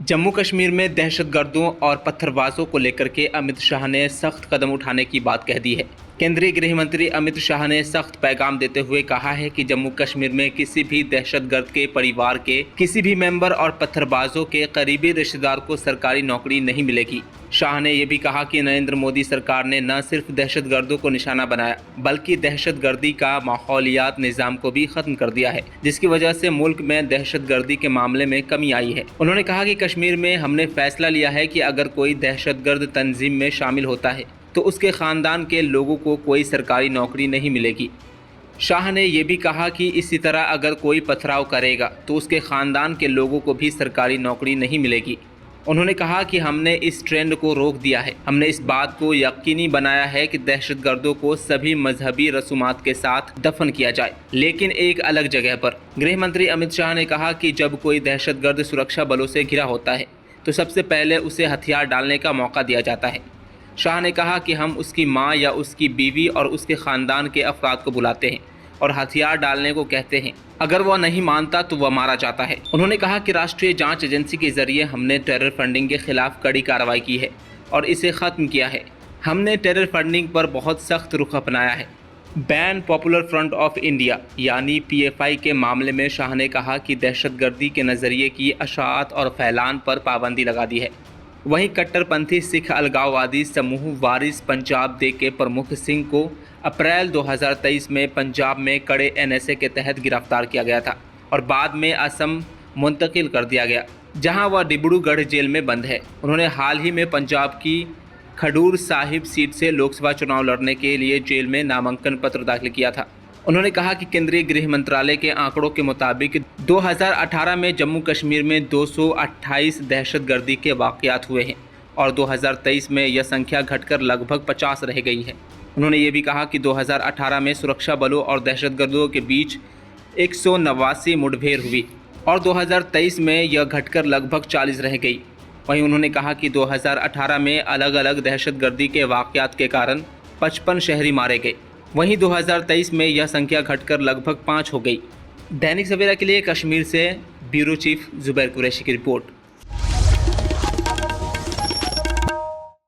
जम्मू कश्मीर में दहशतगर्दों और पत्थरबाजों को लेकर के अमित शाह ने सख्त कदम उठाने की बात कह दी है। केंद्रीय गृह मंत्री अमित शाह ने सख्त पैगाम देते हुए कहा है कि जम्मू कश्मीर में किसी भी दहशतगर्द के परिवार के किसी भी मेंबर और पत्थरबाजों के करीबी रिश्तेदार को सरकारी नौकरी नहीं मिलेगी। शाह ने यह भी कहा कि नरेंद्र मोदी सरकार ने न सिर्फ दहशतगर्दों को निशाना बनाया बल्कि दहशतगर्दी का माहौलियात निज़ाम को भी खत्म कर दिया है, जिसकी वजह से मुल्क में दहशतगर्दी के मामले में कमी आई है। उन्होंने कहा कि कश्मीर में हमने फैसला लिया है कि अगर कोई दहशतगर्द तंजीम में शामिल होता है तो उसके ख़ानदान के लोगों को कोई सरकारी नौकरी नहीं मिलेगी। शाह ने यह भी कहा कि इसी तरह अगर कोई पथराव करेगा तो उसके ख़ानदान के लोगों को भी सरकारी नौकरी नहीं मिलेगी। उन्होंने कहा कि हमने इस ट्रेंड को रोक दिया है। हमने इस बात को यकीनी बनाया है कि दहशतगर्दों को सभी मजहबी रसूमात के साथ दफन किया जाए, लेकिन एक अलग जगह पर। गृह मंत्री अमित शाह ने कहा कि जब कोई दहशतगर्द सुरक्षा बलों से घिरा होता है तो सबसे पहले उसे हथियार डालने का मौका दिया जाता है। शाह ने कहा कि हम उसकी मां या उसकी बीवी और उसके ख़ानदान के अफराद को बुलाते हैं और हथियार डालने को कहते हैं। अगर वह नहीं मानता तो वह मारा जाता है। उन्होंने कहा कि राष्ट्रीय जांच एजेंसी के जरिए हमने टेरर फंडिंग के खिलाफ कड़ी कार्रवाई की है और इसे ख़त्म किया है। हमने टेरर फंडिंग पर बहुत सख्त रुख अपनाया है। Ban popular front of India यानी PFI के मामले में शाह ने कहा कि दहशतगर्दी के नज़रिए की अशात और फैलान पर पाबंदी लगा दी है। वहीं कट्टरपंथी सिख अलगाववादी समूह वारिस पंजाब दे के प्रमुख सिंह को अप्रैल 2023 में पंजाब में कड़े NSA के तहत गिरफ्तार किया गया था और बाद में असम मुंतकिल कर दिया गया, जहां वह डिब्रूगढ़ जेल में बंद है। उन्होंने हाल ही में पंजाब की खडूर साहिब सीट से लोकसभा चुनाव लड़ने के लिए जेल में नामांकन पत्र दाखिल किया था। उन्होंने कहा कि केंद्रीय गृह मंत्रालय के आंकड़ों के मुताबिक 2018 में जम्मू कश्मीर में 228 दहशतगर्दी के वाक़यात हुए हैं और 2023 में यह संख्या घटकर लगभग 50 रह गई है। उन्होंने ये भी कहा कि 2018 में सुरक्षा बलों और दहशतगर्दों के बीच 189 मुठभेड़ हुई और 2023 में यह घटकर लगभग 40 रह गई। वहीं उन्होंने कहा कि 2018 में अलग अलग दहशतगर्दी के वाक़यात के कारण 55 शहरी मारे गए, वहीं 2023 में यह संख्या घटकर लगभग 5 हो गई। दैनिक सवेरा के लिए कश्मीर से ब्यूरो चीफ जुबैर कुरैशी की रिपोर्ट।